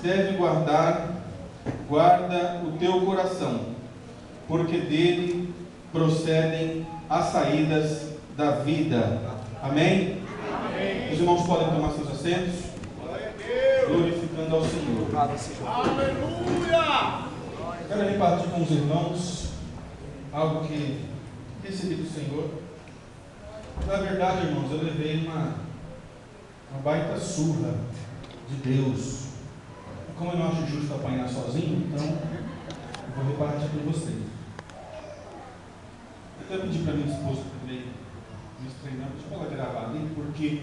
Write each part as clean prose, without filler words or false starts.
deve guardar, guarda o teu coração, porque dele procedem as saídas da vida. Amém? Amém. Os irmãos podem tomar seus assentos, glorificando ao Senhor. Aleluia! Quero repartir com os irmãos algo que recebi do Senhor. Na verdade, irmãos, eu levei uma baita surra de Deus. Como eu não acho justo apanhar sozinho, então eu vou repartir com vocês. Eu até pedi para minha esposa que veio me treinando, deixa ela gravar ali, porque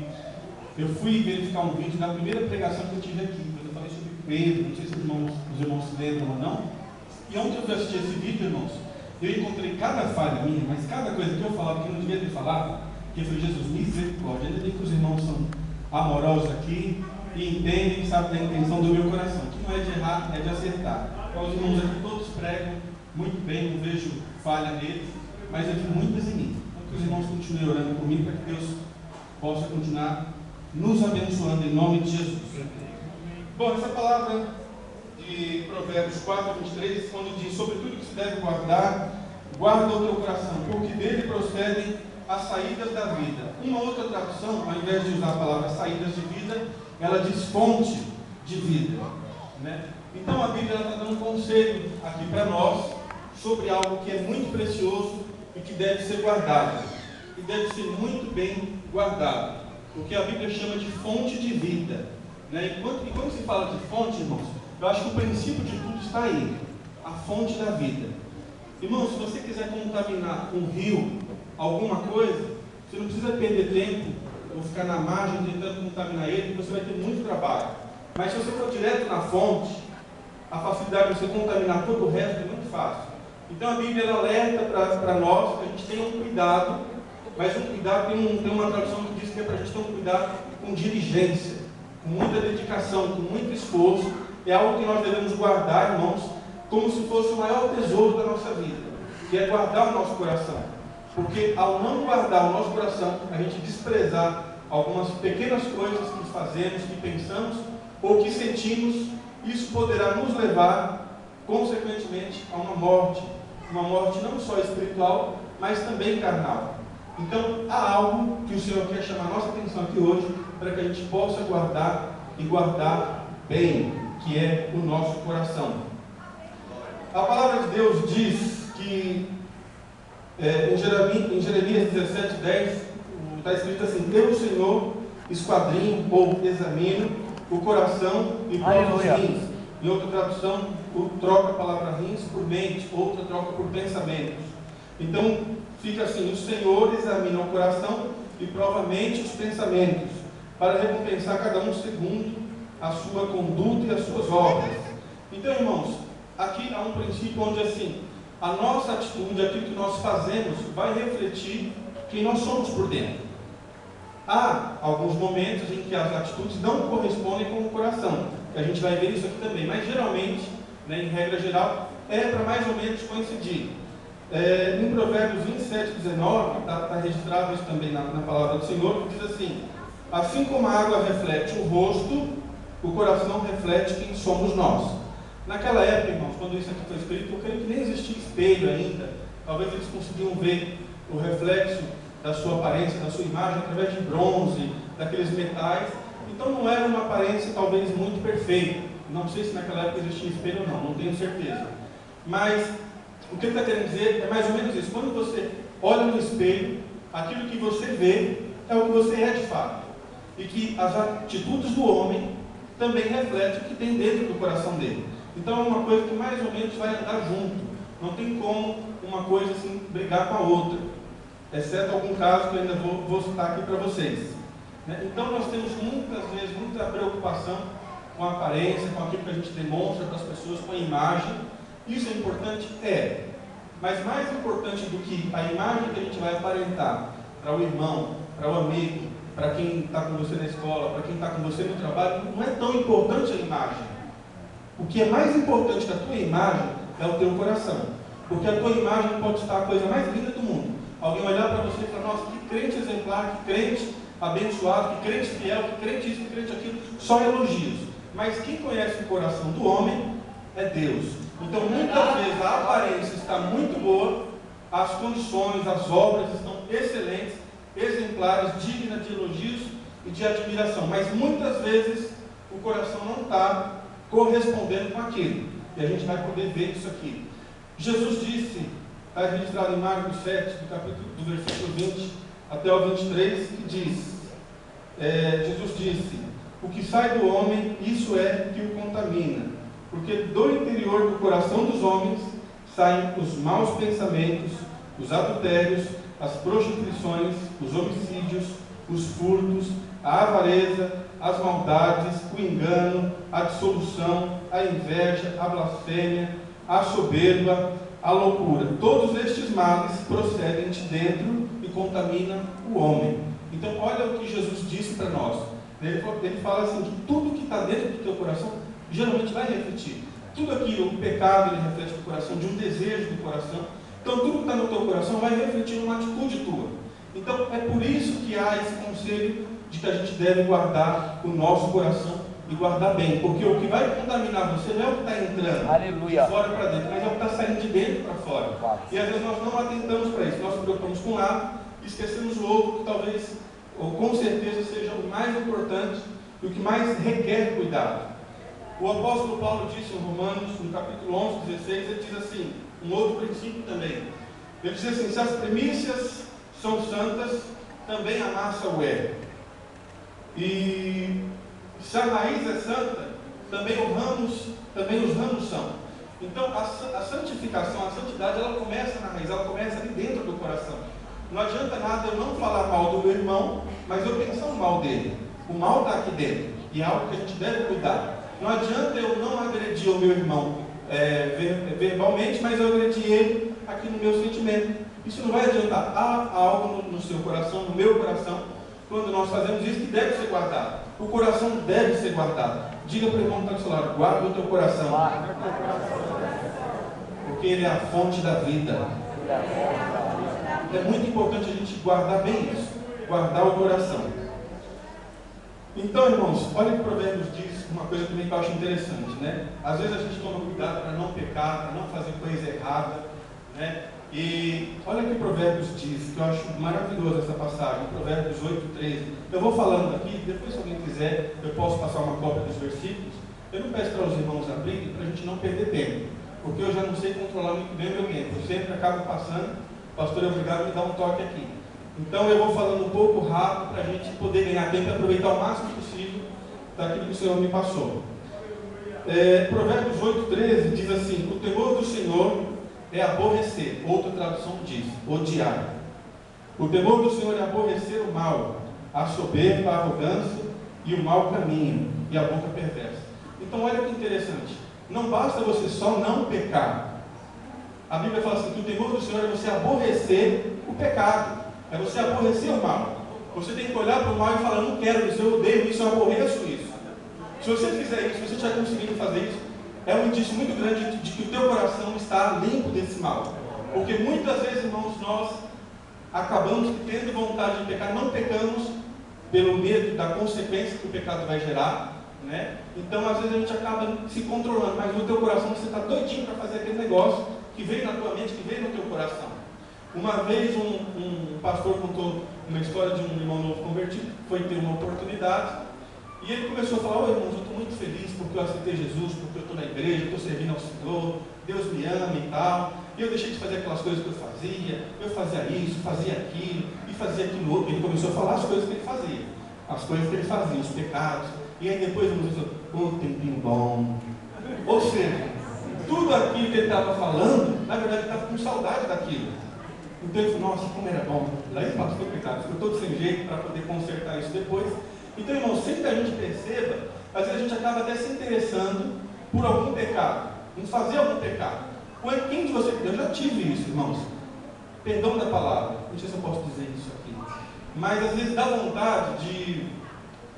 eu fui verificar um vídeo da primeira pregação que eu tive aqui, quando eu falei sobre Pedro, não sei se os irmãos se lembram ou não. E ontem eu fui assistir esse vídeo, irmãos, eu encontrei cada falha minha, mas cada coisa que eu falava que eu não devia ter falado, que eu falei, Jesus, misericórdia, ainda bem que os irmãos são amorosos aqui e entendem, sabem da intenção do meu coração, que não é de errar, é de acertar. Então, os irmãos aqui todos pregam muito bem, não vejo falha neles, mas eu vi muitas em mim. Então, que os irmãos continuem orando por mim, para que Deus possa continuar nos abençoando em nome de Jesus. Bom, essa palavra de Provérbios 4:23, quando diz sobre tudo que se deve guardar, guarda o teu coração, porque dele procedem as saídas da vida. Uma outra tradução, ao invés de usar a palavra saídas de vida, ela diz fonte de vida, né? Então a Bíblia está dando um conselho aqui para nós sobre algo que é muito precioso e que deve ser guardado, e deve ser muito bem guardado, porque a Bíblia chama de fonte de vida, né? E quando se fala de fonte, irmãos, eu acho que o princípio de tudo está aí, a fonte da vida. Irmãos, se você quiser contaminar um rio, alguma coisa, você não precisa perder tempo ou ficar na margem tentando contaminar ele, porque você vai ter muito trabalho. Mas se você for direto na fonte, a facilidade de você contaminar todo o resto é muito fácil. Então a Bíblia ela alerta para nós que a gente tenha um cuidado, mas um cuidado, tem uma tradução que diz que é para a gente ter um cuidado com diligência, com muita dedicação, com muito esforço. É algo que nós devemos guardar, irmãos, como se fosse o maior tesouro da nossa vida, que é guardar o nosso coração. Porque ao não guardar o nosso coração, a gente desprezar algumas pequenas coisas que fazemos, que pensamos ou que sentimos, isso poderá nos levar, consequentemente, a uma morte não só espiritual, mas também carnal. Então, há algo que o Senhor quer chamar a nossa atenção aqui hoje, para que a gente possa guardar e guardar bem, que é o nosso coração. A palavra de Deus diz que em Jeremias 17:10 está escrito assim: eu, Senhor, esquadrinho ou examino o coração e provo os rins. Em outra tradução, troca a palavra rins por mente, outra troca por pensamentos. Então fica assim: o Senhor examina o coração e prova a mente e os pensamentos, para recompensar cada um segundo a sua conduta e as suas obras. Então, irmãos, aqui há um princípio onde assim, a nossa atitude, aquilo que nós fazemos, vai refletir quem nós somos por dentro. Há alguns momentos em que as atitudes não correspondem com o coração, que a gente vai ver isso aqui também, mas geralmente, né, em regra geral, é para mais ou menos coincidir. Em Provérbios 27:19, está registrado isso também na palavra do Senhor, que diz assim: assim como a água reflete o rosto, o coração reflete quem somos nós. Naquela época, irmãos, quando isso aqui foi escrito, eu creio que nem existia espelho ainda. Talvez eles conseguiam ver o reflexo da sua aparência, da sua imagem, através de bronze, daqueles metais. Então não era uma aparência talvez muito perfeita. Não sei se naquela época existia espelho ou não tenho certeza. Mas o que ele está querendo dizer é mais ou menos isso. Quando você olha no espelho, aquilo que você vê é o que você é de fato. E que as atitudes do homem também refletem o que tem dentro do coração dele. Então é uma coisa que mais ou menos vai andar junto. Não tem como uma coisa assim brigar com a outra, exceto algum caso que eu ainda vou citar aqui para vocês, né? Então nós temos muitas vezes muita preocupação com a aparência, com aquilo que a gente demonstra para as pessoas, com a imagem. Isso é importante? É. Mas mais importante do que a imagem que a gente vai aparentar para o irmão, para o amigo, para quem está com você na escola, para quem está com você no trabalho, não é tão importante a imagem. O que é mais importante da tua imagem é o teu coração. Porque a tua imagem pode estar a coisa mais linda do mundo. Alguém olhar para você e falar: nossa, que crente exemplar, que crente abençoado, que crente fiel, que crente isso, que crente aquilo. Só elogios. mas quem conhece o coração do homem é Deus. Então, muitas vezes a aparência está muito boa, as condições, as obras estão excelentes, exemplares, dignas de elogios e de admiração, mas muitas vezes o coração não está correspondendo com aquilo, e a gente vai poder ver isso aqui. Jesus disse, está registrado em Marcos 7, do versículo 20 até o 23, que diz, Jesus disse: o que sai do homem, isso é que o contamina, porque do interior do coração dos homens saem os maus pensamentos, os adultérios, as prostituições, os homicídios, os furtos, a avareza, as maldades, o engano, a dissolução, a inveja, a blasfêmia, a soberba, a loucura. Todos estes males procedem de dentro e contaminam o homem. Então, olha o que Jesus disse para nós. Ele fala assim, que tudo que está dentro do teu coração, geralmente vai refletir. Tudo aquilo, o pecado, ele reflete no coração, de um desejo do coração. Então, tudo que está no teu coração vai refletir numa atitude tua. Então, é por isso que há esse conselho de que a gente deve guardar o nosso coração e guardar bem, porque o que vai contaminar você não é o que está entrando, aleluia, de fora para dentro, mas é o que está saindo de dentro para fora. E às vezes nós não atentamos para isso, nós nos preocupamos com um lado e esquecemos o outro, que talvez, ou com certeza, seja o mais importante e o que mais requer cuidado. O apóstolo Paulo disse em Romanos, no capítulo 11, 16, ele diz assim, um outro princípio também. Ele diz assim: se as primícias são santas, também a massa o é. E se a raiz é santa, também os ramos são. Então, a santificação, a santidade, ela começa na raiz, ela começa ali dentro do coração. Não adianta nada eu não falar mal do meu irmão, mas eu pensar mal dele. O mal está aqui dentro, e é algo que a gente deve cuidar. Não adianta eu não agredir o meu irmão verbalmente, mas eu agredir ele aqui no meu sentimento. Isso não vai adiantar. Há algo no seu coração, no meu coração, quando nós fazemos isso, que deve ser guardado. O coração deve ser guardado. Diga para o irmão que está do seu lado: guarda o teu coração, porque ele é a fonte da vida. É muito importante a gente guardar bem isso, guardar o coração. Então, irmãos, olha o que Provérbios diz, uma coisa também que eu acho interessante, né? Às vezes a gente toma cuidado para não pecar, para não fazer coisa errada, né? E olha o que Provérbios diz, que eu acho maravilhoso essa passagem, Provérbios 8:13. Eu vou falando aqui, depois se alguém quiser, eu posso passar uma cópia dos versículos. Eu não peço para os irmãos abrirem, para a gente não perder tempo, porque eu já não sei controlar muito bem o meu tempo, eu sempre acabo passando. O pastor é obrigado a me dar um toque aqui. Então eu vou falando um pouco rápido para a gente poder ganhar tempo e aproveitar o máximo possível daquilo que o Senhor me passou. Provérbios 8:13 diz assim: o temor do Senhor é aborrecer. Outra tradução diz odiar. O temor do Senhor é aborrecer o mal, a soberba, a arrogância e o mau caminho e a boca perversa. Então olha que interessante, não basta você só não pecar. A Bíblia fala assim, que o temor do Senhor é você aborrecer o pecado, é você aborrecer o mal. Você tem que olhar para o mal e falar: não quero isso, eu odeio isso, eu aborreço isso. Se você fizer isso, se você estiver conseguindo fazer isso, é um indício muito grande de que o teu coração está limpo desse mal. Porque muitas vezes, irmãos, nós acabamos tendo vontade de pecar, não pecamos pelo medo da consequência que o pecado vai gerar, né? Então às vezes a gente acaba se controlando, mas no teu coração você está doidinho para fazer aquele negócio que veio na tua mente, que veio no teu coração. Uma vez um pastor contou uma história de um irmão novo convertido, foi ter uma oportunidade, e ele começou a falar: ô irmãos, eu estou muito feliz porque eu aceitei Jesus, porque eu estou na igreja, estou servindo ao Senhor, Deus me ama e tal, e eu deixei de fazer aquelas coisas que eu fazia isso, fazia aquilo, e fazia aquilo outro. Ele começou a falar as coisas que ele fazia, as coisas que ele fazia, os pecados, e aí depois ele disse: ô tempinho bom. Ou seja, tudo aquilo que ele estava falando, na verdade ele estava com saudade daquilo. Então ele falou: nossa, como era bom. Daí ele passou pecado, ficou todo sem jeito para poder consertar isso depois. Então, irmãos, sem que a gente perceba, às vezes a gente acaba até se interessando por algum pecado, em fazer algum pecado. Quem de vocês, eu já tive isso, irmãos, perdão da palavra, não sei se eu posso dizer isso aqui, mas às vezes dá vontade de,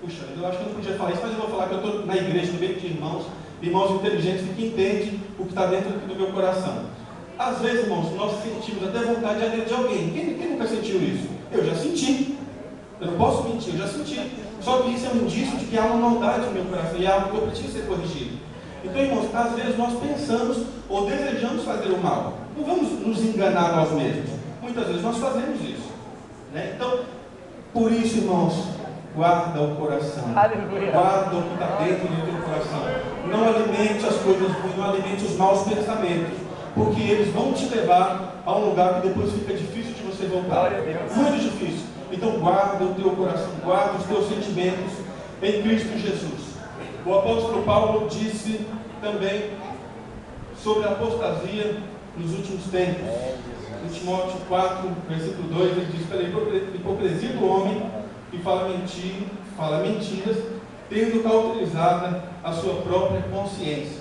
puxa, eu acho que eu não podia falar isso, mas eu vou falar que eu estou na igreja, no meio de irmãos inteligentes que entendem o que está dentro do meu coração. Às vezes, irmãos, nós sentimos até vontade de agredir alguém. Quem nunca sentiu isso? Eu já senti. Eu não posso mentir, eu já senti. Só que isso é um indício de que há uma maldade no meu coração e é algo que eu preciso ser corrigido. Então, irmãos, às vezes nós pensamos ou desejamos fazer o mal. Não vamos nos enganar nós mesmos. Muitas vezes nós fazemos isso, né? Então, por isso, irmãos, guarda o coração. Aleluia. Guarda o que está dentro do teu coração. Não alimente as coisas ruins, não alimente os maus pensamentos, porque eles vão te levar a um lugar que depois fica difícil de você voltar. Muito difícil. Então guarda o teu coração, guarda os teus sentimentos em Cristo Jesus. O apóstolo Paulo disse também sobre a apostasia nos últimos tempos. Em Timóteo 4, versículo 2, ele diz: pela hipocrisia do homem que fala mentiras, tendo cauterizada a sua própria consciência.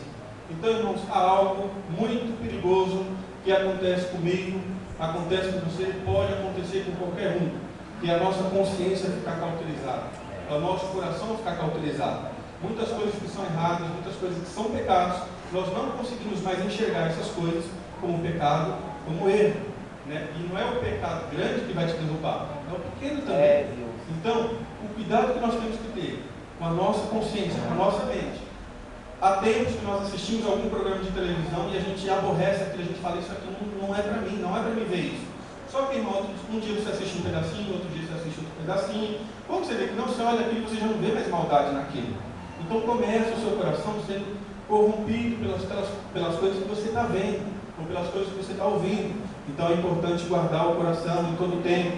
Então, irmãos, há algo muito perigoso que acontece comigo, acontece com você, pode acontecer com qualquer um, que é a nossa consciência ficar cauterizada, o nosso coração ficar cauterizado. Muitas coisas que são erradas, muitas coisas que são pecados, nós não conseguimos mais enxergar essas coisas como pecado, como erro, né? E não é o pecado grande que vai te derrubar, é o pequeno também. Então, o cuidado que nós temos que ter com a nossa consciência, com a nossa mente. Há tempos que nós assistimos a algum programa de televisão e a gente aborrece aquilo, a gente fala: isso aqui não é para mim, não é para mim ver isso. Só que, irmão, um dia você assiste um pedacinho, outro dia você assiste outro pedacinho. Quando você vê que não, você olha aquilo, você já não vê mais maldade naquilo. Então começa o seu coração sendo corrompido pelas coisas que você está vendo, ou pelas coisas que você está ouvindo. Então é importante guardar o coração em todo o tempo,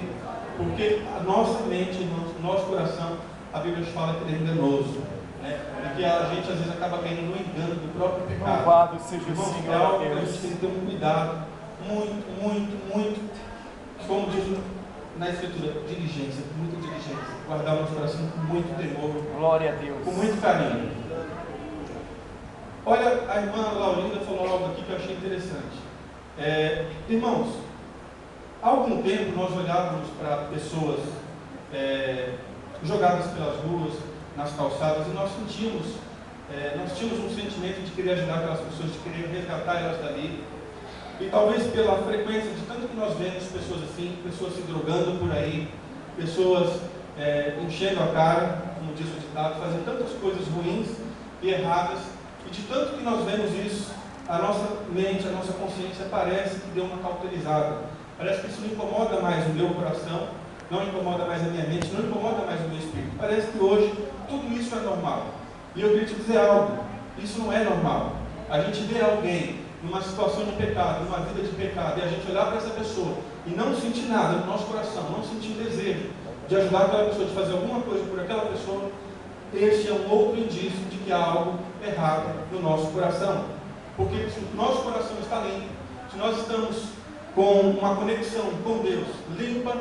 porque a nossa mente, o nosso coração, a Bíblia fala que ele é enganoso, né? E que a gente às vezes acaba caindo no engano do próprio pecado. Louvado seja o Irmãos, Senhor, é algo que a Deus. gente tem que ter um cuidado muito, como diz na Escritura, diligência, muita diligência. Guardar o nosso coração com muito temor, Glória a Deus. com muito carinho. Olha, a irmã Laurinda falou algo aqui que eu achei interessante. Irmãos, há algum tempo nós olhávamos para pessoas jogadas pelas ruas, nas calçadas, e nós tínhamos um sentimento de querer ajudar aquelas pessoas, de querer resgatar elas dali. E talvez pela frequência de tanto que nós vemos pessoas assim, pessoas se drogando por aí, pessoas enchendo a cara, como diz o ditado, fazendo tantas coisas ruins e erradas, e de tanto que nós vemos isso, a nossa mente, a nossa consciência parece que deu uma cauterizada. Parece que isso não incomoda mais o meu coração, não incomoda mais a minha mente, não incomoda mais o meu espírito. Parece que hoje tudo isso é normal. E eu queria te dizer algo: isso não é normal. A gente vê alguém numa situação de pecado, numa vida de pecado, e a gente olhar para essa pessoa e não sentir nada no nosso coração, não sentir desejo de ajudar aquela pessoa, de fazer alguma coisa por aquela pessoa, este é um outro indício de que há algo errado no nosso coração. Porque se o nosso coração está limpo, se nós estamos com uma conexão com Deus limpa,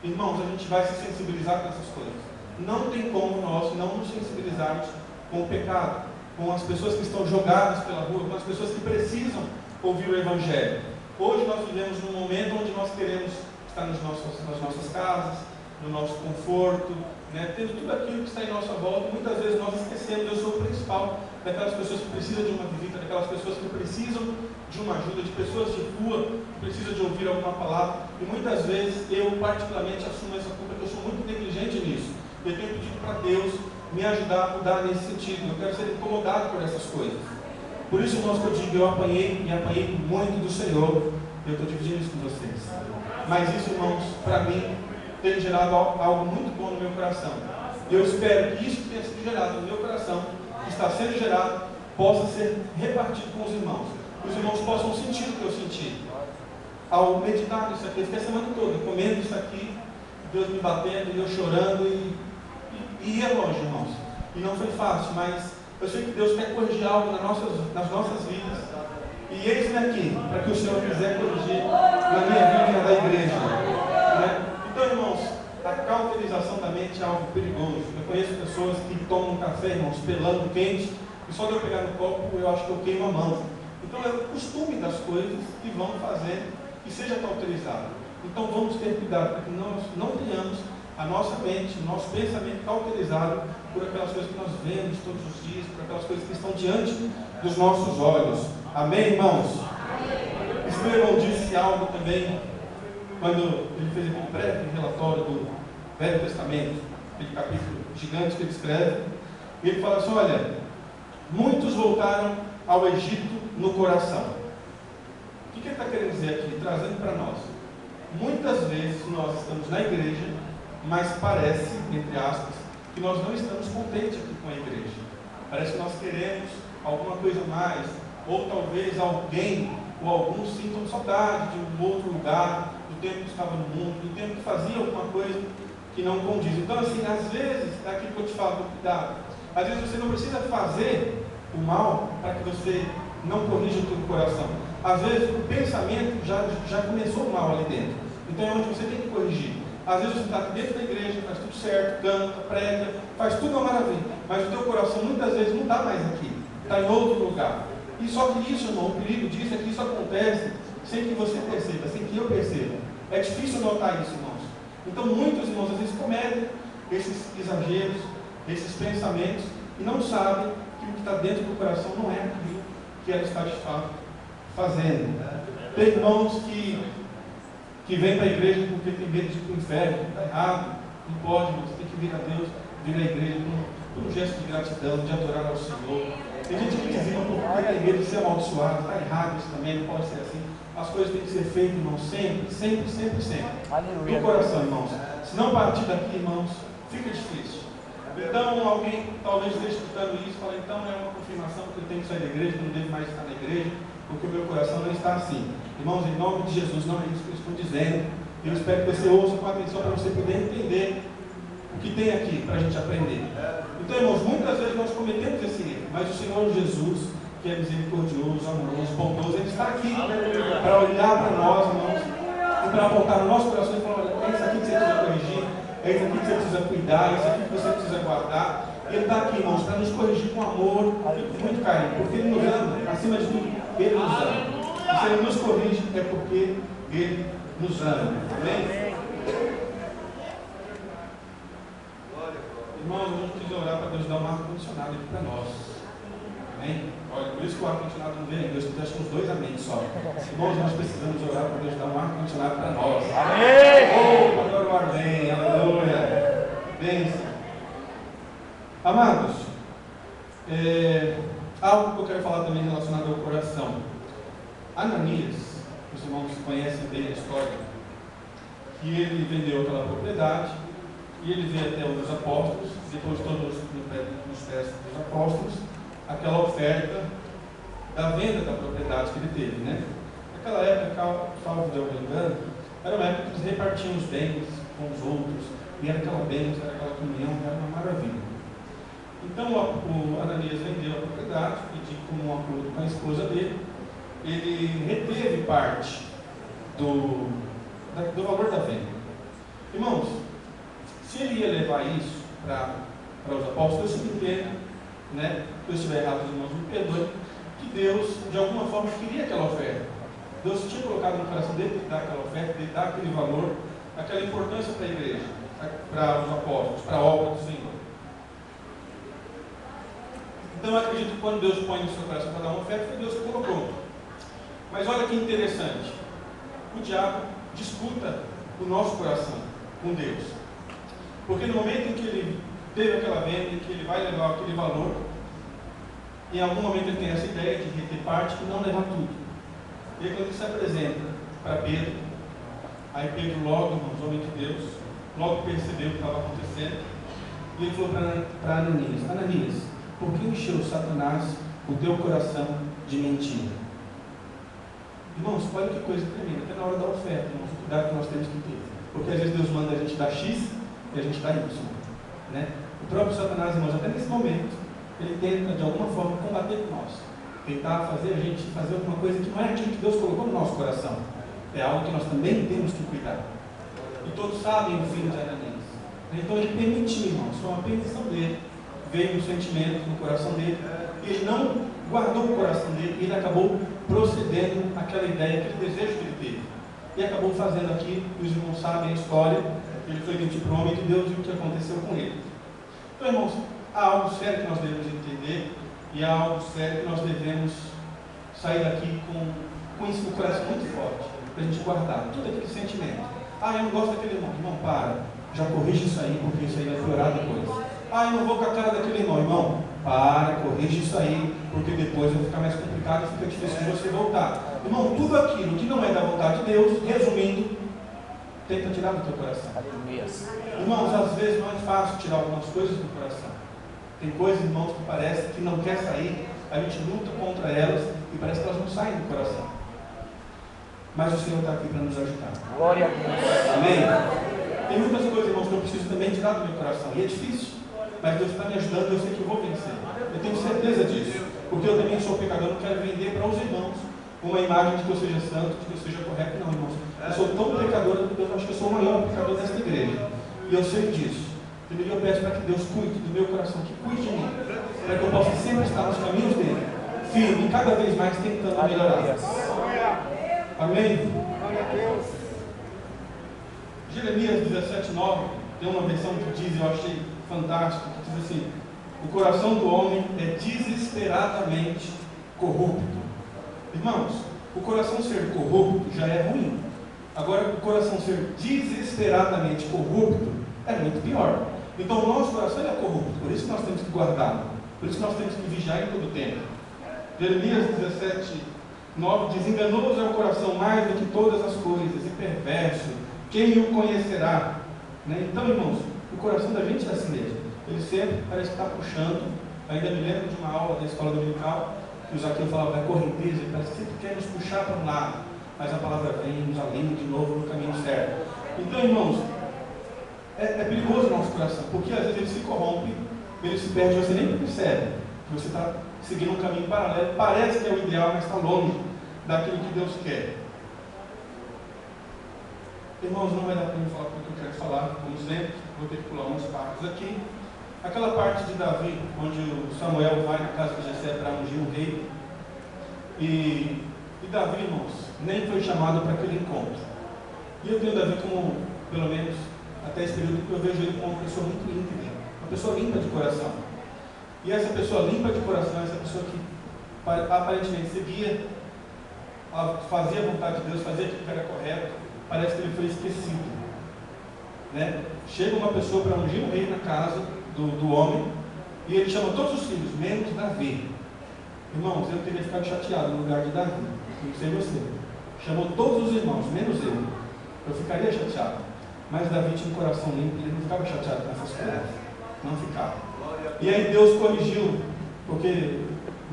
irmãos, a gente vai se sensibilizar com essas coisas. Não tem como nós não nos sensibilizarmos com o pecado, com as pessoas que estão jogadas pela rua, com as pessoas que precisam ouvir o Evangelho. Hoje nós vivemos num momento onde nós queremos estar nas nossas casas, no nosso conforto, né, tendo tudo aquilo que está em nossa volta. Muitas vezes nós esquecemos: eu sou o principal daquelas pessoas que precisam de uma visita, daquelas pessoas que precisam de uma ajuda, de pessoas de rua que precisam de ouvir alguma palavra. E muitas vezes eu particularmente assumo essa culpa, que eu sou muito negligente nisso. Eu tenho pedido para Deus me ajudar a mudar nesse sentido. Eu quero ser incomodado por essas coisas. Por isso, irmãos, que eu digo, eu apanhei muito do Senhor. Eu estou dividindo isso com vocês. Mas isso, irmãos, para mim, tem gerado algo muito bom no meu coração. E eu espero que isso que tenha sido gerado no meu coração, que está sendo gerado, possa ser repartido com os irmãos. Que os irmãos possam sentir o que eu senti ao meditar nisso aqui. Eu fiquei a semana toda comendo isso aqui, Deus me batendo, e eu chorando, e ia longe, irmãos. E não foi fácil, mas eu sei que Deus quer corrigir algo nas nossas vidas. E eis-me aqui, para que o Senhor quiser corrigir na minha vida e na da igreja, né? Então, irmãos, a cauterização da mente é algo perigoso. Eu conheço pessoas que tomam café, irmãos, pelando quente, e só de eu pegar no copo, eu acho que eu queimo a mão. Então, é o costume das coisas que vão fazer que seja cauterizado. Então, vamos ter cuidado para que nós não tenhamos a nossa mente, o nosso pensamento cauterizado por aquelas coisas que nós vemos todos os dias, por aquelas coisas que estão diante dos nossos olhos. Amém, irmãos? Esse meu irmão disse algo também, quando ele fez aquele breve relatório Velho Testamento, aquele capítulo gigante que ele escreve, e ele fala assim: olha, muitos voltaram ao Egito no coração. O que ele está querendo dizer aqui? Trazendo para nós. Muitas vezes nós estamos na igreja, mas parece, entre aspas, que nós não estamos contentes aqui com a igreja. Parece que nós queremos alguma coisa mais, ou talvez alguém ou alguns sintam saudade de um outro lugar, do tempo que estava no mundo, do tempo que fazia alguma coisa que não condiz. Então, assim, às vezes, é aquilo que eu te falo, cuidado. Às vezes você não precisa fazer o mal para que você não corrija o teu coração. Às vezes o pensamento já começou o mal ali dentro. Então é onde você tem que corrigir. Às vezes você está dentro da igreja, faz tudo certo, canta, prega, faz tudo uma maravilha. Mas o teu coração muitas vezes não está mais aqui, está em outro lugar. E só que isso, irmão, o perigo disso é que isso acontece sem que você perceba, sem que eu perceba. É difícil notar isso, irmãos. Então muitos irmãos às vezes cometem esses exageros, esses pensamentos, e não sabem que o que está dentro do coração não é aquilo que ela está de fato fazendo. Tem irmãos que vêm para a igreja porque tem medo de ir para o inferno, está errado, não pode, você tem que vir a Deus, vir à igreja por um gesto de gratidão, de adorar ao Senhor. Tem gente que dizima porque tem medo de ser amaldiçoado, está errado isso também, não pode ser assim. As coisas têm que ser feitas, irmãos, sempre, sempre, sempre, sempre. Aleluia. Do coração, irmãos. Se não partir daqui, irmãos, fica difícil. Então, alguém talvez esteja escutando isso e fala: então é uma confirmação que eu tenho que sair da igreja, que eu não devo mais estar na igreja, porque o meu coração não está assim. Irmãos, em nome de Jesus, não é isso que eu estou dizendo. Eu espero que você ouça com atenção para você poder entender o que tem aqui para a gente aprender. Então, irmãos, muitas vezes nós cometemos esse erro, mas o Senhor Jesus, que é misericordioso, amoroso, bondoso, Ele está aqui para olhar para nós, irmãos, e para apontar no nosso coração e falar: olha, é isso aqui que você precisa corrigir, é isso aqui que você precisa cuidar, é isso aqui que você precisa guardar. Ele está aqui, irmãos, para nos corrigir com amor e com muito carinho, porque Ele nos ama, acima de tudo, Ele nos ama. E se Ele nos corrige, é porque Ele nos ama. Amém? Irmãos, a gente precisa orar para Deus dar um ar-condicionado aqui para nós. Amém? Olha, por isso que o ar-condicionado não vem, Deus tem acho que uns 2 amém só. Irmãos, nós precisamos orar para Deus dar um ar-condicionado para nós. Amém! Oh, agora o ar vem, aleluia. Bênção. Amados, algo que eu quero falar também relacionado ao coração. Ananias, os irmãos conhecem bem a história, que ele vendeu aquela propriedade, e ele veio até um dos apóstolos, depois todos nos pés dos apóstolos, aquela oferta da venda da propriedade que ele teve, né? Naquela época, salvo de eu me engano, era uma época que eles repartiam os bens com os outros, e era aquela bênção, era aquela comunhão, era uma maravilha. Então o Ananias vendeu a propriedade, e como um acordo com a esposa dele, ele reteve parte do valor da venda. Irmãos, se ele ia levar isso para os apóstolos, eu sempre entendo, né? Se eu estiver errado, os irmãos me perdoem, que Deus, de alguma forma, queria aquela oferta. Deus tinha colocado no coração dele de dar aquela oferta, de dar aquele valor, aquela importância para a igreja, para os apóstolos, para a obra do Senhor. Então eu acredito que quando Deus põe no seu coração para dar uma oferta, foi Deus que colocou. Mas olha que interessante, o diabo disputa o nosso coração com Deus. Porque no momento em que ele teve aquela venda, em que ele vai levar aquele valor, em algum momento ele tem essa ideia de reter parte e não levar tudo. E aí quando ele se apresenta para Pedro, aí Pedro logo, irmãos, homem de Deus, logo percebeu o que estava acontecendo, e ele falou para Ananias: Ananias, por que encheu Satanás o teu coração de mentira? Irmãos, olha que coisa tremenda, até na hora da oferta, irmãos, o cuidado que nós temos que ter. Porque às vezes Deus manda a gente dar X e a gente dá Y. Né? O próprio Satanás, irmãos, até nesse momento, ele tenta de alguma forma combater com nós. Tentar fazer a gente fazer alguma coisa que não é aquilo que Deus colocou no nosso coração. É algo que nós também temos que cuidar. E todos sabem o fim de Ananias. Então ele permitiu, irmãos, foi uma permissão dele. Veio um sentimento no coração dele. Ele não guardou o coração dele, ele acabou procedendo àquela ideia, aquele desejo que ele teve. E acabou fazendo aqui, os irmãos sabem a história, ele foi mentir para o homem de Deus e o que aconteceu com ele. Então, irmãos, há algo sério que nós devemos entender, e há algo sério que nós devemos sair daqui com isso no coração muito forte, para a gente guardar todo aquele sentimento. Ah, eu não gosto daquele irmão. Irmão, para. já corrige isso aí, porque isso aí vai piorar depois. Ah, eu não vou com a cara daquele irmão. Irmão, para, corrige isso aí, porque depois vai ficar mais complicado e fica difícil de você voltar. Irmão, tudo aquilo que não é da vontade de Deus, resumindo, tenta tirar do teu coração. Irmãos, às vezes não é fácil tirar algumas coisas do coração. Tem coisas, irmãos, que parece que não quer sair, a gente luta contra elas e parece que elas não saem do coração. Mas o Senhor está aqui para nos ajudar. Glória a Deus. Amém? Tem muitas coisas, irmãos, que eu preciso também tirar do meu coração. E é difícil. Mas Deus está me ajudando e eu sei que eu vou vencer. Eu tenho certeza disso. Porque eu também sou pecador, não quero vender para os irmãos uma imagem de que eu seja santo, de que eu seja correto. Não, irmãos. Eu sou tão pecador que eu acho que eu sou o maior pecador desta igreja. E eu sei disso. Primeiro eu peço para que Deus cuide do meu coração, que cuide de mim. Para que eu possa sempre estar nos caminhos dele. Firme e cada vez mais tentando melhorar. Amém? Jeremias 17:9 tem uma versão que diz, eu achei fantástico, que diz assim: o coração do homem é desesperadamente corrupto. Irmãos, o coração ser corrupto já é ruim. Agora, o coração ser desesperadamente corrupto é muito pior. Então, o nosso coração é corrupto, por isso que nós temos que guardá-lo, por isso que nós temos que vigiar em todo o tempo. Jeremias 17:9 diz: enganoso é o coração mais do que todas as coisas, e perverso, quem o conhecerá? Né? Então, irmãos, o coração da gente é assim mesmo. Ele sempre parece que está puxando. Ainda me lembro de uma aula da escola dominical, que o Zaqueu falava da correnteza, ele parece que sempre quer nos puxar para um lado, mas a palavra vem, nos alinha de novo no caminho certo. Então, irmãos, é perigoso o nosso coração, porque às vezes ele se corrompe, ele se perde, você nem percebe que você está seguindo um caminho paralelo, parece que é o ideal, mas está longe daquilo que Deus quer. Irmãos, não vai dar para eu falar o que eu quero falar, como sempre, vou ter que pular umas partes aqui. Aquela parte de Davi, onde o Samuel vai na casa de Jessé para ungir um rei, e Davi, irmãos, nem foi chamado para aquele encontro. E eu tenho Davi como, pelo menos, até esse período, eu vejo ele como uma pessoa muito íntegra, uma pessoa limpa de coração. E essa pessoa limpa de coração, essa pessoa que aparentemente seguia, fazia a vontade de Deus, fazia aquilo que era correto, parece que ele foi esquecido. Né? Chega uma pessoa para ungir um rei na casa do homem, e ele chama todos os filhos, menos Davi. Irmãos, eu teria ficado chateado no lugar de Davi, não sei você. Chamou todos os irmãos, menos eu ficaria chateado. Mas Davi tinha um coração limpo, ele não ficava chateado com essas coisas. Não ficava. E aí Deus corrigiu, porque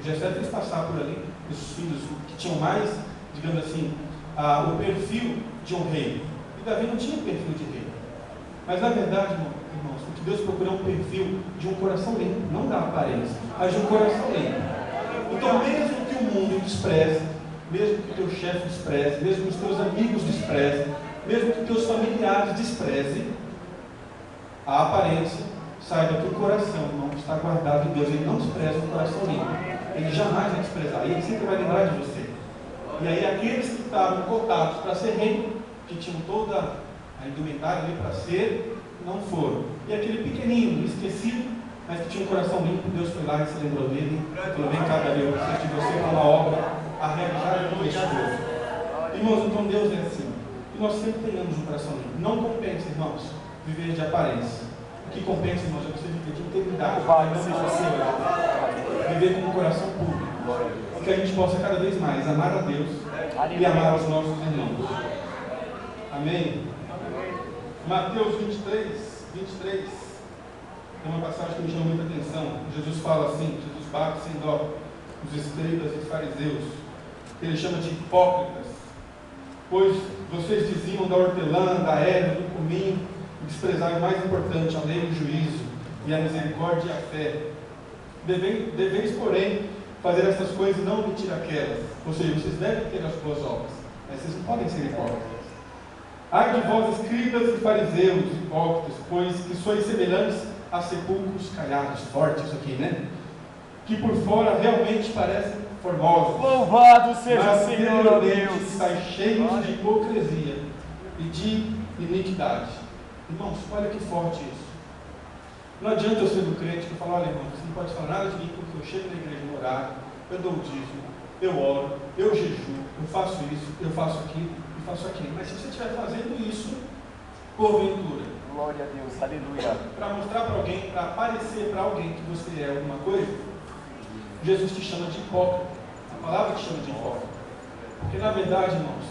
Jessé fez passar por ali os filhos que tinham mais, digamos assim, o perfil de um rei. E Davi não tinha perfil de rei. Mas na verdade, irmãos, o que Deus procura é um perfil de um coração limpo, não da aparência, mas de um coração limpo. Então, mesmo que o mundo despreze, mesmo que o teu chefe despreze, mesmo que os teus amigos desprezem, mesmo que os teus familiares desprezem, a aparência, saiba que o coração, irmão, está guardado em Deus. Ele não despreza o coração limpo. Ele jamais vai desprezar. E ele sempre vai lembrar de você. E aí aqueles que estavam cotados para ser rei, que tinham toda a indumentária ali para ser, não foram. E aquele pequenino, esquecido, mas que tinha um coração limpo, Deus foi lá e se lembrou dele. Falou: vem cá, Davi, eu preciso de você para uma obra a realizar no meu esposo. Irmãos, então Deus é assim. E nós sempre tenhamos um coração limpo. Não compensa, irmãos, viver de aparência. O que compensa, irmãos, é você viver de integridade. Viver com um coração público. E que a gente possa cada vez mais amar a Deus e amar os nossos irmãos. Amém? Mateus 23, tem uma passagem que me chama muita atenção. Jesus fala assim, Jesus bate sem dó os escribas e fariseus, que ele chama de hipócritas, pois vocês diziam da hortelã, da erva, do cominho, e desprezaram o mais importante, a lei e o juízo, e a misericórdia e a fé. Deveis, porém, fazer essas coisas e não omitir aquelas. Ou seja, vocês devem ter as boas obras, mas vocês não podem ser hipócritas. Ai de vós, escribas e fariseus, hipócritas, pois que sois semelhantes a sepulcros caiados, forte isso aqui, né? Que por fora realmente parecem formosos. Louvado seja o mas Senhor Deus. Estáis cheios de hipocrisia e de iniquidade. Irmãos, olha que forte isso. Não adianta eu ser do crente que fala: olha, irmão, você não pode falar nada de mim porque eu chego na igreja no horário, eu dou o dízimo, eu oro, eu jejuo, eu faço isso, eu faço aquilo e faço aquilo. Mas se você estiver fazendo isso, porventura, Glória a Deus, aleluia. Para mostrar para alguém, para aparecer para alguém que você é alguma coisa, Jesus te chama de hipócrita. A palavra te chama de hipócrita. Porque na verdade, irmãos,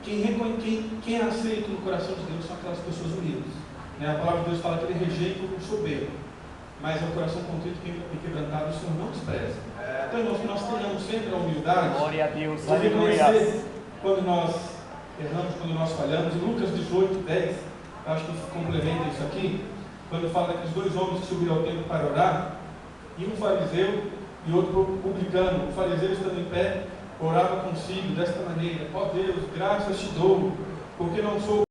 quem é aceito no coração de Deus são aquelas pessoas humildes. A palavra de Deus fala que ele rejeita o soberbo, mas é o coração contrito e quebrantado o Senhor não despreza. Então, irmãos, que nós tenhamos sempre a humildade Glória a Deus, de aleluia. reconhecer quando nós erramos, quando nós falhamos. Em Lucas 18, 10, acho que complementa isso aqui, quando fala daqueles dois homens que subiram ao templo para orar, e um fariseu e outro publicano. O fariseu, estando em pé, orava consigo desta maneira: ó Deus, graças te dou, porque não sou